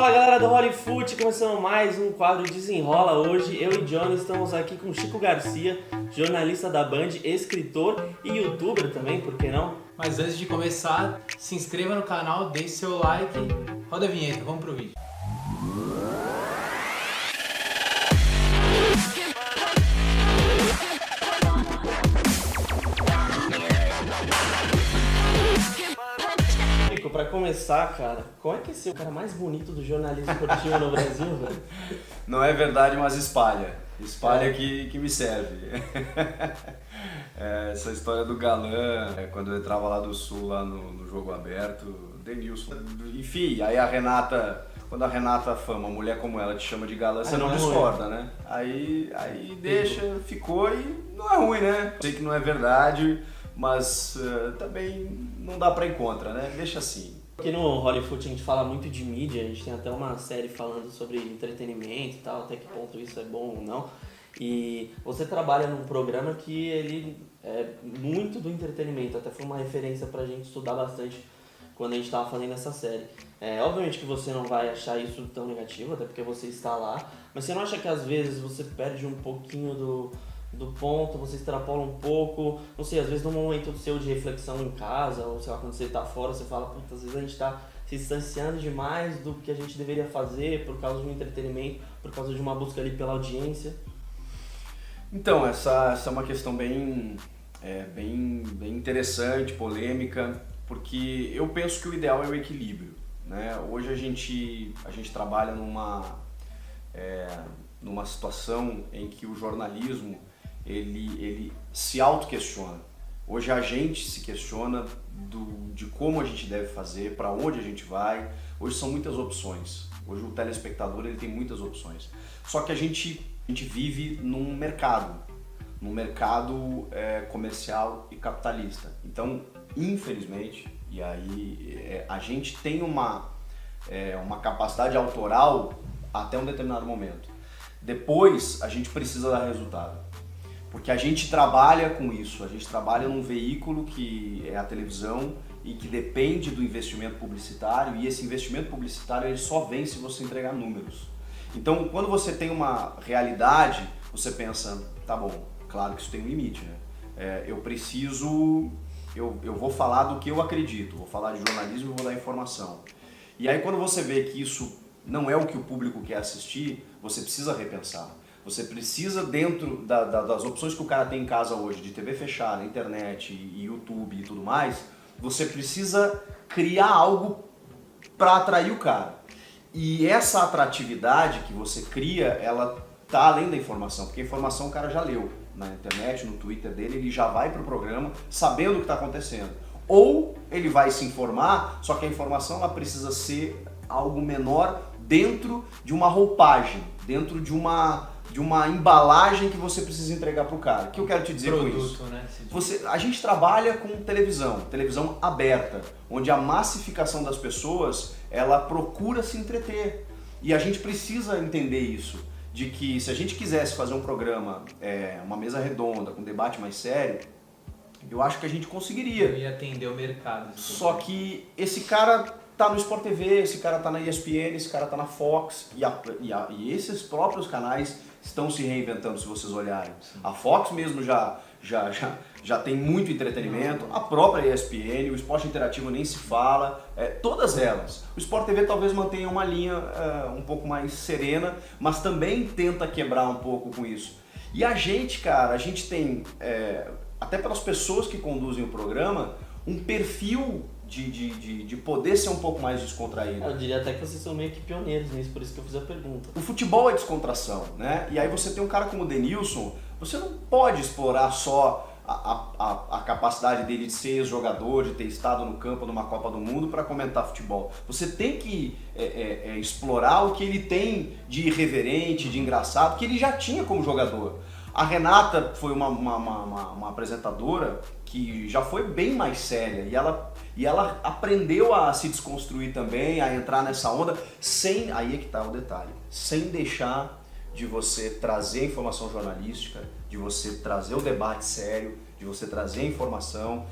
Fala galera do Hollyfoot, começando mais um quadro Desenrola hoje. Eu e Johnny estamos aqui com Chico Garcia, jornalista da Band, escritor e youtuber também, por que não? Mas antes de começar, se inscreva no canal, deixe seu like, roda a vinheta, vamos pro vídeo. Chico, pra começar, cara, qual é que é ser o cara mais bonito do jornalismo esportivo no Brasil, velho? Não é verdade, mas espalha. Espalha que me serve. Essa história do galã, quando eu entrava lá do Sul, lá no Jogo Aberto, Denilson. Enfim, aí a Renata, quando a Renata fama, uma mulher como ela te chama de galã, você não discorda, né? Aí deixa, ficou e não é ruim, né? Sei que não é verdade, mas também não dá pra ir contra, né? Deixa assim. Aqui no Hollyfoot a gente fala muito de mídia, a gente tem até uma série falando sobre entretenimento e tal, até que ponto isso é bom ou não. E você trabalha num programa que ele é muito do entretenimento, até foi uma referência pra gente estudar bastante quando a gente estava fazendo essa série. Obviamente que você não vai achar isso tão negativo, até porque você está lá, mas você não acha que às vezes você perde um pouquinho do ponto, você extrapola um pouco, não sei, às vezes no momento seu de reflexão em casa, ou sei lá, quando você tá fora, você fala, puta, às vezes a gente tá se distanciando demais do que a gente deveria fazer por causa de um entretenimento, por causa de uma busca ali pela audiência. Então, essa é uma questão bem interessante, polêmica, porque eu penso que o ideal é o equilíbrio, né? Hoje a gente trabalha numa situação em que o jornalismo ele se auto-questiona. Hoje a gente se questiona de como a gente deve fazer, para onde a gente vai. Hoje são muitas opções. Hoje o telespectador ele tem muitas opções. Só que a gente vive num mercado comercial e capitalista. Então, infelizmente, e aí a gente tem uma capacidade autoral até um determinado momento. Depois a gente precisa dar resultado. Porque a gente trabalha com isso, a gente trabalha num veículo que é a televisão e que depende do investimento publicitário, e esse investimento publicitário ele só vem se você entregar números. Então, quando você tem uma realidade, você pensa, tá bom, claro que isso tem um limite, né? Eu vou falar do que eu acredito, vou falar de jornalismo e vou dar informação. E aí quando você vê que isso não é o que o público quer assistir, você precisa repensar. Você precisa, dentro das opções que o cara tem em casa hoje, de TV fechada, internet e YouTube e tudo mais, você precisa criar algo para atrair o cara. E essa atratividade que você cria, ela tá além da informação, porque a informação o cara já leu na internet, no Twitter dele, ele já vai pro programa sabendo o que está acontecendo. Ou ele vai se informar, só que a informação ela precisa ser algo menor dentro de uma roupagem, dentro de uma embalagem que você precisa entregar pro cara. O que eu quero te dizer com isso? Né? A gente trabalha com televisão aberta, onde a massificação das pessoas, ela procura se entreter. E a gente precisa entender isso, de que se a gente quisesse fazer um programa, uma mesa redonda, com um debate mais sério, eu acho que a gente conseguiria. Eu ia atender o mercado. Só que esse cara tá no Sport TV, esse cara tá na ESPN, esse cara tá na Fox, e esses próprios canais estão se reinventando, se vocês olharem. Sim. A Fox mesmo já tem muito entretenimento, a própria ESPN, o Esporte Interativo nem se fala, todas elas. O Sport TV talvez mantenha uma linha um pouco mais serena, mas também tenta quebrar um pouco com isso. E a gente, cara, a gente tem, até pelas pessoas que conduzem o programa, um perfil de poder ser um pouco mais descontraído. Eu diria até que vocês são meio que pioneiros nisso, por isso que eu fiz a pergunta. O futebol é descontração, né? E aí você tem um cara como o Denilson, você não pode explorar só a capacidade dele de ser ex-jogador, de ter estado no campo numa Copa do Mundo para comentar futebol. Você tem que explorar o que ele tem de irreverente, de engraçado, que ele já tinha como jogador. A Renata foi uma apresentadora que já foi bem mais séria e ela aprendeu a se desconstruir também, a entrar nessa onda, aí é que tá o detalhe, sem deixar de você trazer informação jornalística, de você trazer o debate sério, de você trazer informação.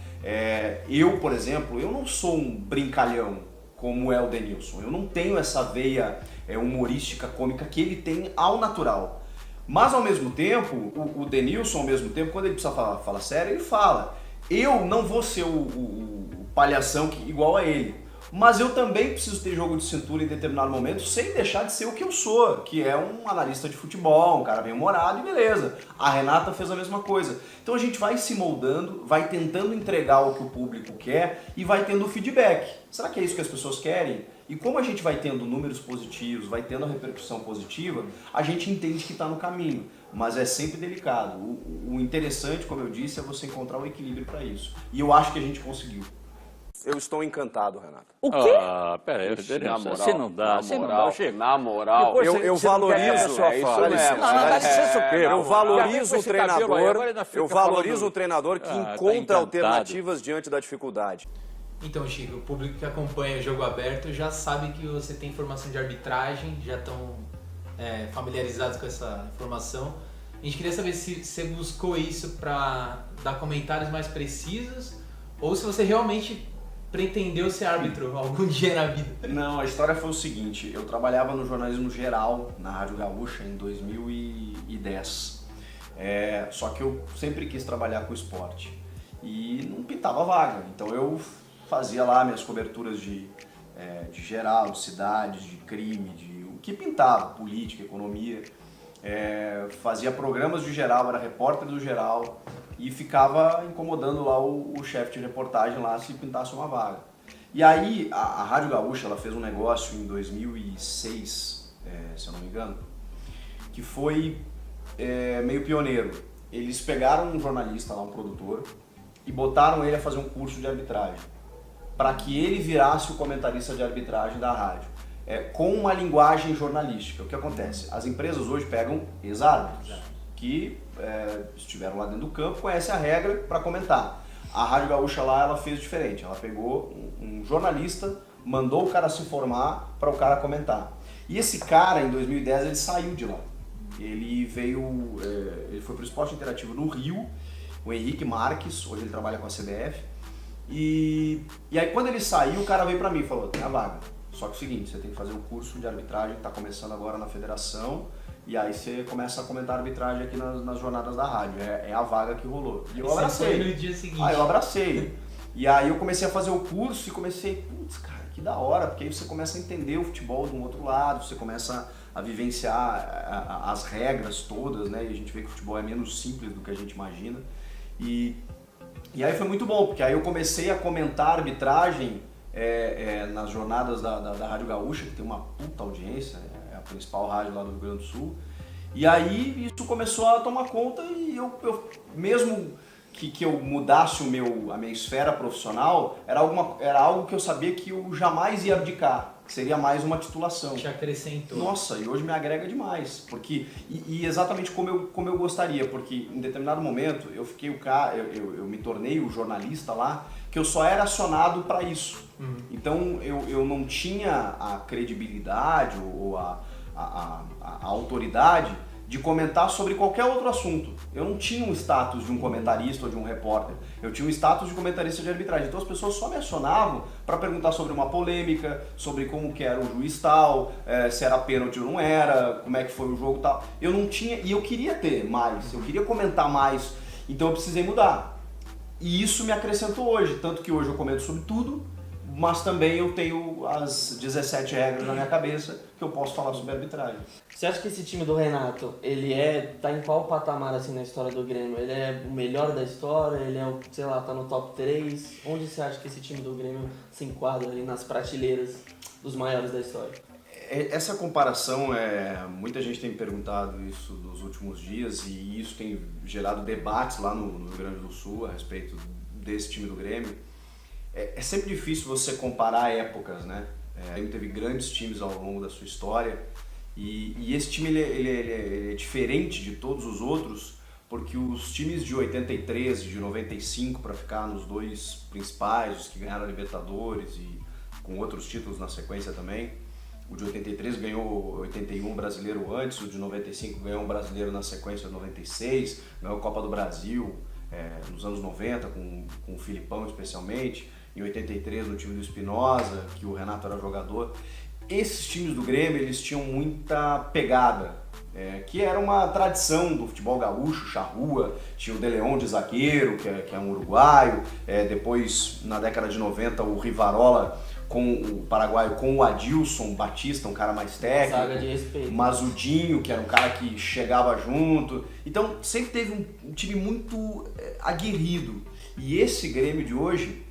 Eu, por exemplo, eu não sou um brincalhão como é o Denilson. Eu não tenho essa veia humorística, cômica que ele tem ao natural. Mas ao mesmo tempo, o Denilson, ao mesmo tempo, quando ele precisa falar sério, ele fala. Eu não vou ser o palhação igual a ele. Mas eu também preciso ter jogo de cintura em determinado momento sem deixar de ser o que eu sou, que é um analista de futebol, um cara bem humorado e beleza. A Renata fez a mesma coisa. Então a gente vai se moldando, vai tentando entregar o que o público quer e vai tendo feedback. Será que é isso que as pessoas querem? E como a gente vai tendo números positivos, vai tendo a repercussão positiva, a gente entende que está no caminho. Mas é sempre delicado. O interessante, como eu disse, é você encontrar o equilíbrio para isso. E eu acho que a gente conseguiu. Eu estou encantado, Renata. O quê? Peraí, Na moral, assim não dá, assim não dá. Chega. na moral. Depois Eu você não quer que a valorizo pessoa isso fale. mesmo. Não, dá licença o quê? Eu valorizo o treinador. Eu valorizo falando- o treinador que tá encontra encantado. alternativas diante da dificuldade. Então, Chico, o público que acompanha o Jogo Aberto já sabe que você tem formação de arbitragem, já estão familiarizados com essa informação. A gente queria saber se você buscou isso para dar comentários mais precisos ou se você realmente pretendeu ser árbitro algum dia na vida. Não, a história foi o seguinte, eu trabalhava no jornalismo geral na Rádio Gaúcha em 2010. Só que eu sempre quis trabalhar com esporte e não pintava vaga, então eu fazia lá minhas coberturas de geral, de cidades, de crime, de o que pintava, política, economia. Fazia programas de geral, era repórter do geral e ficava incomodando lá o chefe de reportagem lá se pintasse uma vaga. E aí a Rádio Gaúcha ela fez um negócio em 2006, se eu não me engano, que foi meio pioneiro. Eles pegaram um jornalista lá, um produtor, e botaram ele a fazer um curso de arbitragem, para que ele virasse o comentarista de arbitragem da rádio. Com uma linguagem jornalística. O que acontece? As empresas hoje pegam ex-árbitros que estiveram lá dentro do campo, conhecem a regra para comentar. A Rádio Gaúcha lá ela fez diferente. Ela pegou um jornalista, mandou o cara se formar para o cara comentar. E esse cara, em 2010, ele saiu de lá. Ele foi para o Esporte Interativo no Rio, o Henrique Marques, hoje ele trabalha com a CBF. E aí quando ele saiu, o cara veio para mim e falou, tem a vaga. Só que é o seguinte, você tem que fazer um curso de arbitragem que está começando agora na federação e aí você começa a comentar arbitragem aqui nas jornadas da rádio. É a vaga que rolou. E eu abracei. Foi no dia seguinte. Eu abracei. E aí eu comecei a fazer o curso e comecei, putz, cara, que da hora, porque aí você começa a entender o futebol de um outro lado, você começa a vivenciar as regras todas, né? E a gente vê que o futebol é menos simples do que a gente imagina. E aí foi muito bom, porque aí eu comecei a comentar arbitragem nas jornadas da Rádio Gaúcha, que tem uma puta audiência, é a principal rádio lá do Rio Grande do Sul. E aí isso começou a tomar conta e eu mesmo que eu mudasse a minha esfera profissional, era algo que eu sabia que eu jamais ia abdicar, que seria mais uma titulação. Te acrescentou. Nossa, e hoje me agrega demais, porque e exatamente como eu gostaria, porque em determinado momento eu fiquei eu me tornei o jornalista lá, que eu só era acionado para isso. Uhum. Então eu não tinha a credibilidade ou a autoridade de comentar sobre qualquer outro assunto. Eu não tinha um status de um comentarista ou de um repórter. Eu tinha um status de comentarista de arbitragem. Então as pessoas só me acionavam para perguntar sobre uma polêmica, sobre como que era o juiz tal, se era pênalti ou não era, como é que foi o jogo tal. Eu não tinha, e eu queria ter mais, eu queria comentar mais, então eu precisei mudar. E isso me acrescentou hoje, tanto que hoje eu comento sobre tudo, mas também eu tenho as 17 regras na minha cabeça que eu posso falar sobre arbitragem. Você acha que esse time do Renato, ele tá em qual patamar assim na história do Grêmio? Ele é o melhor da história? Ele tá no top 3? Onde você acha que esse time do Grêmio se enquadra ali nas prateleiras dos maiores da história? Essa comparação, muita gente tem me perguntado isso nos últimos dias e isso tem gerado debates lá no Rio Grande do Sul a respeito desse time do Grêmio. É sempre difícil você comparar épocas, né? O Grêmio teve grandes times ao longo da sua história e esse time ele é diferente de todos os outros porque os times de 83 e de 95, para ficar nos dois principais, os que ganharam a Libertadores e com outros títulos na sequência também, o de 83 ganhou 81 brasileiro antes, o de 95 ganhou um brasileiro na sequência de 96, ganhou a Copa do Brasil nos anos 90, com o Filipão especialmente, em 83 no time do Espinosa, que o Renato era jogador. Esses times do Grêmio, eles tinham muita pegada, que era uma tradição do futebol gaúcho, charrua, tinha o De Leon de zagueiro, que é um uruguaio, depois na década de 90 o Rivarola com o paraguaio, com o Adilson Batista, um cara mais técnico, Saga de respeito. Mazudinho, que era um cara que chegava junto, então sempre teve um time muito aguerrido, e esse Grêmio de hoje,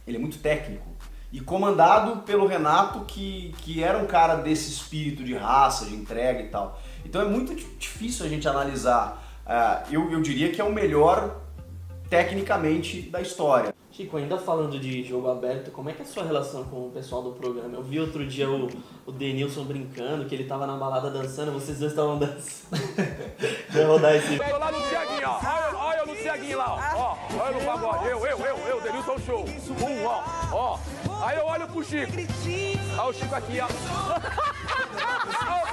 ele é muito técnico, e comandado pelo Renato, que era um cara desse espírito de raça, de entrega e tal. Então é muito difícil a gente analisar. Eu diria que é o melhor tecnicamente da história. Chico, ainda falando de jogo aberto, como é que é a sua relação com o pessoal do programa? Eu vi outro dia o Denilson brincando, que ele tava na balada dançando, vocês dois estavam dançando. Vai rodar esse... Tô lá no Tiaguinho, ó. Olha no Tiaguinho lá, ó. Olha no pagode. Eu, Denilson Show. Ó. Aí eu olho pro Chico. Olha o Chico aqui, ó. Eu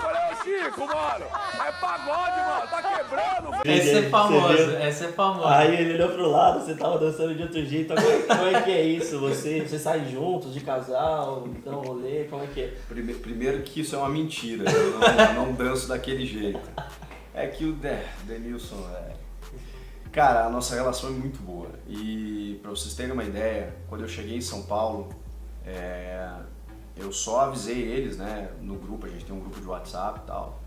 falei, ô Chico, mano. É pagode, mano. Tá quebrando, velho. Essa é famosa. Aí ele olhou pro lado, você tava dançando de outro jeito. Como é que é isso? Você sai juntos, de casal, então rolê, como é que é? Primeiro que isso é uma mentira, eu não danço daquele jeito. É que o Denilson, cara, a nossa relação é muito boa. E pra vocês terem uma ideia, quando eu cheguei em São Paulo, eu só avisei eles, né, no grupo, a gente tem um grupo de WhatsApp e tal.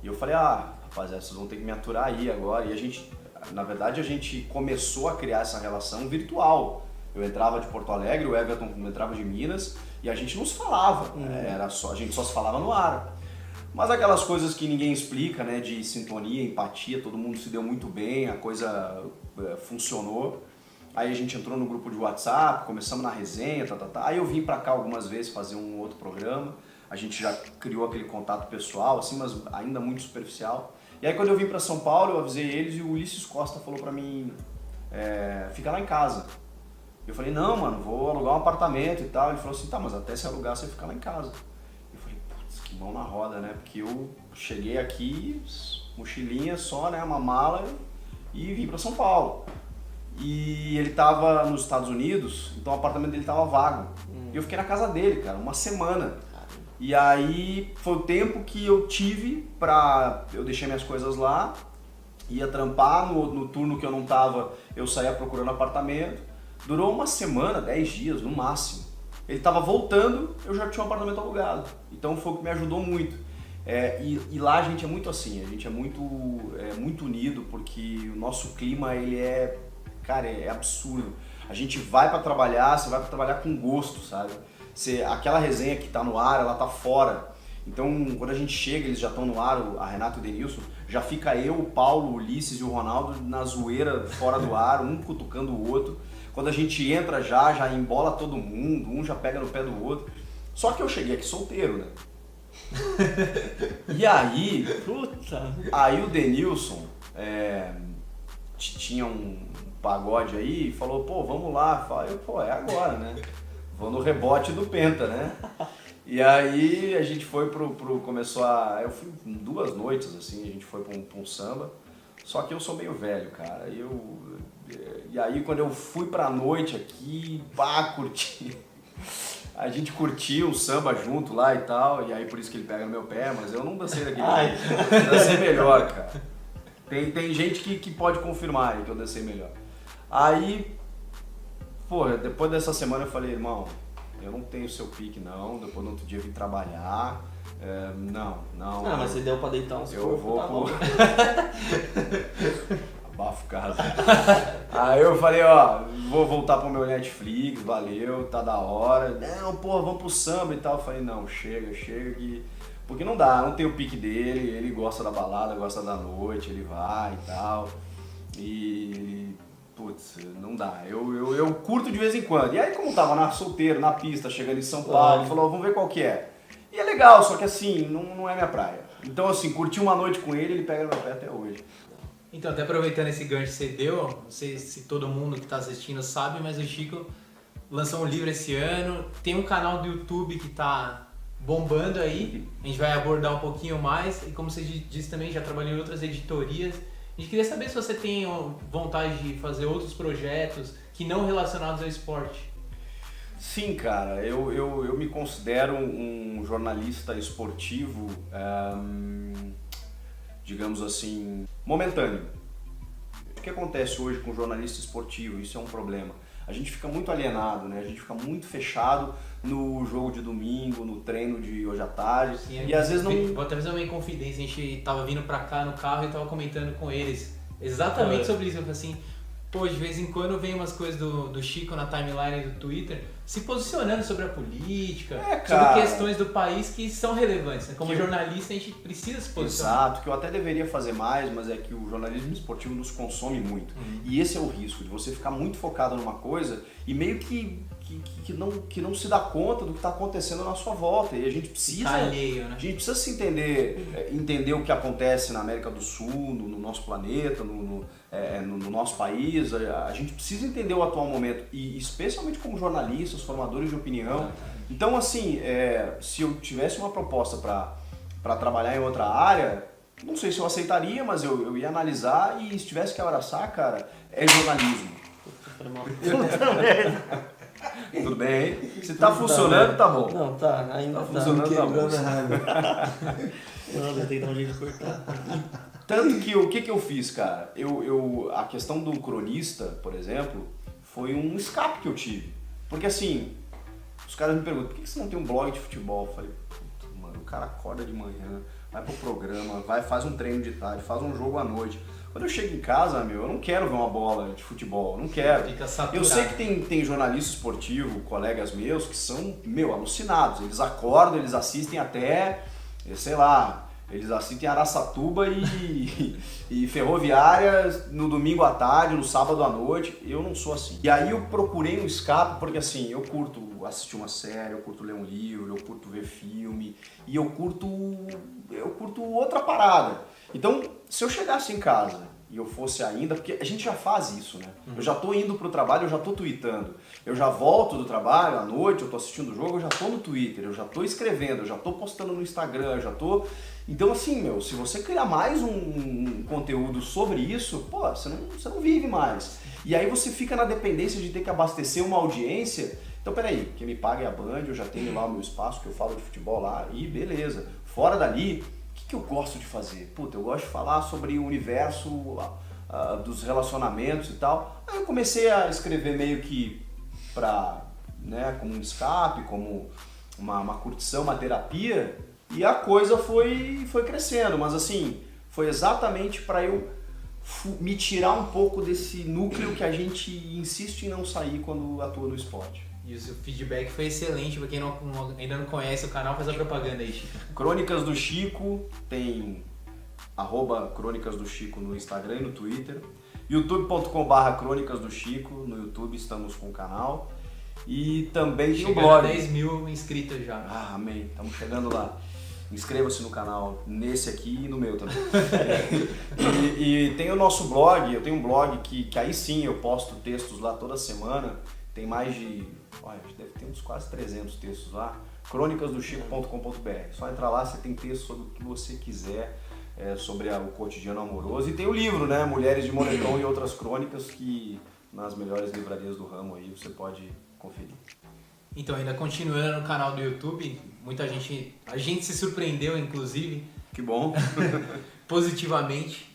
E eu falei, rapaziada, vocês vão ter que me aturar aí agora. E a gente, na verdade, a gente começou a criar essa relação virtual. Eu entrava de Porto Alegre, o Everton entrava de Minas e a gente não se falava, a gente só se falava no ar. Mas aquelas coisas que ninguém explica, né, de sintonia, empatia, todo mundo se deu muito bem, a coisa funcionou. Aí a gente entrou no grupo de WhatsApp, começamos na resenha, Aí eu vim pra cá algumas vezes fazer um outro programa, a gente já criou aquele contato pessoal, assim, mas ainda muito superficial. E aí quando eu vim pra São Paulo, eu avisei eles e o Ulisses Costa falou pra mim, fica lá em casa. Eu falei, não, mano, vou alugar um apartamento e tal. Ele falou assim, tá, mas até se alugar você fica lá em casa. Eu falei, putz, que mão na roda, né? Porque eu cheguei aqui, mochilinha só, né, uma mala, e vim pra São Paulo. E ele tava nos Estados Unidos, então o apartamento dele tava vago. E eu fiquei na casa dele, cara, uma semana. E aí foi o tempo que eu tive pra... Eu deixei minhas coisas lá, ia trampar, no turno que eu não tava, eu saía procurando apartamento. Durou uma semana, 10 dias no máximo. Ele estava voltando, eu já tinha um apartamento alugado. Então foi o que me ajudou muito. E lá a gente é muito assim, a gente é muito unido, porque o nosso clima ele cara, é absurdo. A gente vai para trabalhar, você vai para trabalhar com gosto, sabe? Aquela resenha que tá no ar, ela tá fora. Então quando a gente chega, eles já estão no ar, a Renato e o Denilson, já fica eu, o Paulo, o Ulisses e o Ronaldo na zoeira fora do ar, um cutucando o outro. Quando a gente entra já embola todo mundo, um já pega no pé do outro. Só que eu cheguei aqui solteiro, né? E aí, aí o Denilson tinha um pagode aí e falou, pô, vamos lá. Eu, pô, é agora, né? Vou no rebote do Penta, né? E aí a gente foi eu fui 2 noites, assim, a gente foi pra um samba. Só que eu sou meio velho, cara. E aí quando eu fui pra noite aqui, curti. A gente curtiu o samba junto lá e tal, e aí por isso que ele pega no meu pé, mas eu não dancei daquele jeito. Eu dancei melhor, cara. Tem gente que pode confirmar aí que eu dancei melhor. Aí, porra, depois dessa semana eu falei, irmão, eu não tenho seu pique não, depois no outro dia eu vim trabalhar. Não. Ah, mas você deu pra deitar uns eu vou tá bom. Abafo casa. Aí eu falei, vou voltar pro meu Netflix, valeu, tá da hora. Não, porra, vamos pro samba e tal. Eu falei, não, chega que... Porque não dá, não tem o pique dele, ele gosta da balada, gosta da noite, ele vai e tal. E... Putz, não dá. Eu curto de vez em quando. E aí como tava solteiro, na pista, chegando em São Paulo, ele falou, vamos ver qual que é. E é legal, só que assim, não é minha praia. Então assim, curti uma noite com ele pega no meu pé até hoje. Então, até aproveitando esse gancho que você deu, não sei se todo mundo que está assistindo sabe, mas o Chico lançou um livro esse ano, tem um canal do YouTube que está bombando aí, a gente vai abordar um pouquinho mais, e como você disse também, já trabalhou em outras editorias. A gente queria saber se você tem vontade de fazer outros projetos que não relacionados ao esporte. Sim, cara, eu me considero um jornalista esportivo, digamos assim, momentâneo. O que acontece hoje com o jornalista esportivo? Isso é um problema. A gente fica muito alienado, né? A gente fica muito fechado no jogo de domingo, no treino de hoje à tarde. Sim, e às vezes não... Vou até fazer uma inconfidência, a gente tava vindo pra cá no carro e tava comentando com eles exatamente sobre isso. Eu falei assim, pô, de vez em quando vem umas coisas do Chico na timeline do Twitter se posicionando sobre a política, sobre questões do país que são relevantes, né? Como jornalista a gente precisa se posicionar. Exato, que eu até deveria fazer mais, mas é que o jornalismo esportivo nos consome muito. E esse é o risco, de você ficar muito focado numa coisa e meio que não se dá conta do que está acontecendo na sua volta. E a gente precisa... alheio, né? A gente precisa se entender o que acontece na América do Sul, no nosso planeta, no nosso país. A gente precisa entender o atual momento, e especialmente como jornalistas, formadores de opinião. Então, assim, se eu tivesse uma proposta para trabalhar em outra área, não sei se eu aceitaria, mas eu ia analisar, e se tivesse que abraçar, cara, é jornalismo. Tudo bem? Se tá funcionando, tá bom. Não, tá, ainda tá. Funcionando, tá bom. Não, tem que dar um jeito de cortar. Tanto que o que eu fiz, cara? A questão do cronista, por exemplo, foi um escape que eu tive. Porque assim, os caras me perguntam, por que você não tem um blog de futebol? Eu falei, puta, mano, o cara acorda de manhã, vai pro programa, faz um treino de tarde, faz um jogo à noite. Quando eu chego em casa, eu não quero ver uma bola de futebol, não quero. Fica saturado. Eu sei que tem jornalista esportivo, colegas meus, que são, alucinados. Eles acordam, eles assistem até, sei lá, eles assistem Araçatuba e Ferroviária no domingo à tarde, no sábado à noite. Eu não sou assim. E aí eu procurei um escape, porque assim, eu curto assistir uma série, eu curto ler um livro, eu curto ver filme, e eu curto outra parada. Então, se eu chegasse em casa e eu fosse ainda, porque a gente já faz isso, né? Eu já tô indo pro trabalho, eu já tô tweetando. Eu já volto do trabalho à noite, eu tô assistindo o jogo, eu já tô no Twitter, eu já tô escrevendo, eu já tô postando no Instagram, eu já tô... Então assim, se você criar mais um conteúdo sobre isso, pô, você não vive mais. E aí você fica na dependência de ter que abastecer uma audiência. Então peraí, quem me paga é a Band, eu já tenho lá o meu espaço, que eu falo de futebol lá, e beleza. Fora dali... O que eu gosto de fazer? Puta, eu gosto de falar sobre o universo dos relacionamentos e tal. Aí eu comecei a escrever meio que como um escape, como uma curtição, uma terapia, e a coisa foi crescendo. Mas assim, foi exatamente para eu me tirar um pouco desse núcleo que a gente insiste em não sair quando atua no esporte. E o seu feedback foi excelente, pra quem ainda não conhece o canal, faz a propaganda aí, Chico. Crônicas do Chico, tem @Crônicas do Chico no Instagram e no Twitter. youtube.com/Crônicas do Chico, no YouTube estamos com o canal. E também tem o blog. 10 mil inscritos já. Ah, amém, estamos chegando lá. Inscreva-se no canal, nesse aqui e no meu também. e tem o nosso blog, eu tenho um blog que aí sim eu posto textos lá toda semana. Tem mais de, deve ter uns quase 300 textos lá, crônicasdochico.com.br. Só entrar lá, você tem texto sobre o que você quiser, sobre o cotidiano amoroso. E tem o livro, né, Mulheres de Moletom e Outras Crônicas, que nas melhores livrarias do ramo aí você pode conferir. Então, ainda continuando no canal do YouTube, a gente se surpreendeu, inclusive. Que bom. Positivamente,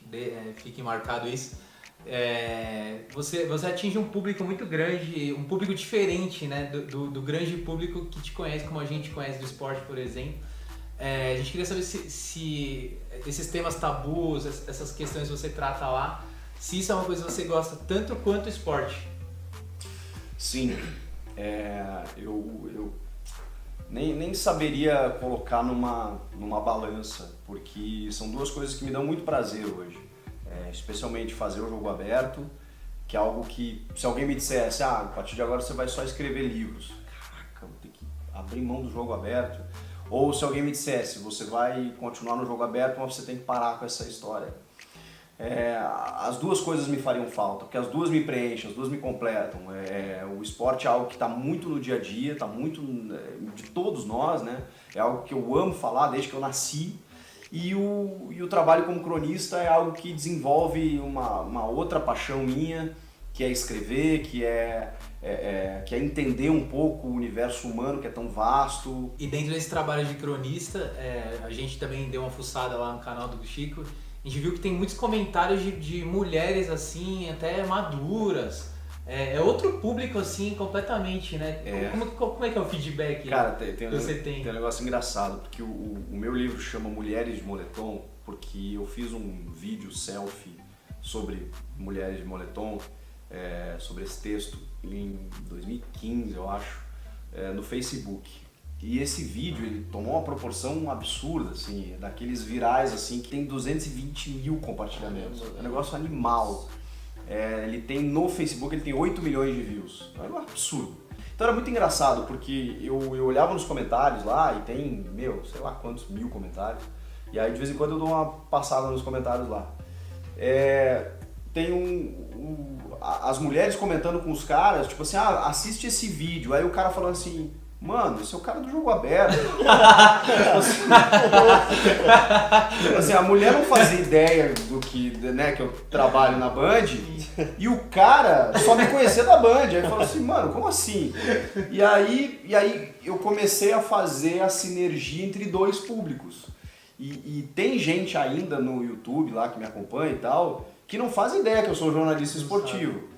fique marcado isso. Você atinge um público muito grande, um público diferente, né, do grande público que te conhece, como a gente conhece do esporte, por exemplo. A gente queria saber se esses temas tabus, essas questões que você trata lá, se isso é uma coisa que você gosta tanto quanto o esporte. Sim, eu nem saberia colocar numa balança, porque são duas coisas que me dão muito prazer hoje. Especialmente fazer o jogo aberto, que é algo que, se alguém me dissesse, a partir de agora você vai só escrever livros, caraca, vou ter que abrir mão do jogo aberto. Ou se alguém me dissesse, você vai continuar no jogo aberto, mas você tem que parar com essa história. As duas coisas me fariam falta, porque as duas me preenchem, as duas me completam. O esporte é algo que está muito no dia a dia, está muito de todos nós, né? É algo que eu amo falar desde que eu nasci. E o trabalho como cronista é algo que desenvolve uma outra paixão minha, que é escrever, que é entender um pouco o universo humano que é tão vasto. E dentro desse trabalho de cronista, a gente também deu uma fuçada lá no canal do Chico. A gente viu que tem muitos comentários de mulheres assim, até maduras. É outro público assim, completamente, né? Como é que é o feedback, cara, que você tem? Tem um negócio engraçado, porque o meu livro chama Mulheres de Moletom, porque eu fiz um vídeo selfie sobre mulheres de moletom, sobre esse texto em 2015, eu acho, no Facebook. E esse vídeo ele tomou uma proporção absurda, assim, daqueles virais assim que tem 220 mil compartilhamentos. É um negócio animal. Ele tem no Facebook, ele tem 8 milhões de views. É um absurdo. Então era muito engraçado, porque eu olhava nos comentários lá e tem, sei lá quantos mil comentários. E aí de vez em quando eu dou uma passada nos comentários lá. Tem as mulheres comentando com os caras, tipo assim, assiste esse vídeo. Aí o cara falando assim, mano, esse é o cara do jogo aberto. Tipo assim, a mulher não fazia ideia do que, né, que eu trabalho na Band, e o cara só me conhecia da Band. Aí falou assim, mano, como assim? E aí eu comecei a fazer a sinergia entre dois públicos. E tem gente ainda no YouTube lá que me acompanha e tal, que não faz ideia que eu sou jornalista esportivo.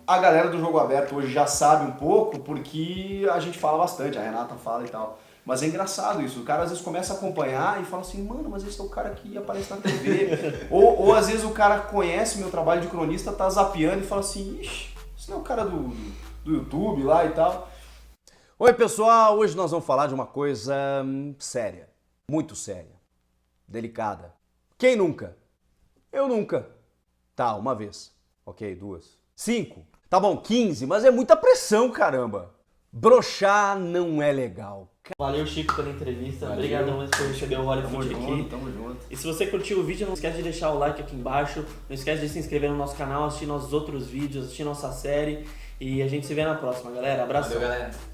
A galera do Jogo Aberto hoje já sabe um pouco, porque a gente fala bastante, a Renata fala e tal. Mas é engraçado isso, o cara às vezes começa a acompanhar e fala assim, mano, mas esse é o cara que aparece na TV. ou às vezes o cara conhece meu trabalho de cronista, tá zapeando e fala assim, ixi, esse não é o cara do YouTube lá e tal. Oi pessoal, hoje nós vamos falar de uma coisa séria, muito séria, delicada. Quem nunca? Eu nunca. Tá, uma vez. Ok, 2. 5. Tá bom, 15, mas é muita pressão, caramba. Broxar não é legal. Valeu, Chico, pela entrevista. Obrigadão mesmo por receber o Hollywood aqui. Tamo junto. E se você curtiu o vídeo, não esquece de deixar o like aqui embaixo. Não esquece de se inscrever no nosso canal, assistir nossos outros vídeos, assistir nossa série. E a gente se vê na próxima, galera. Abração. Valeu, galera.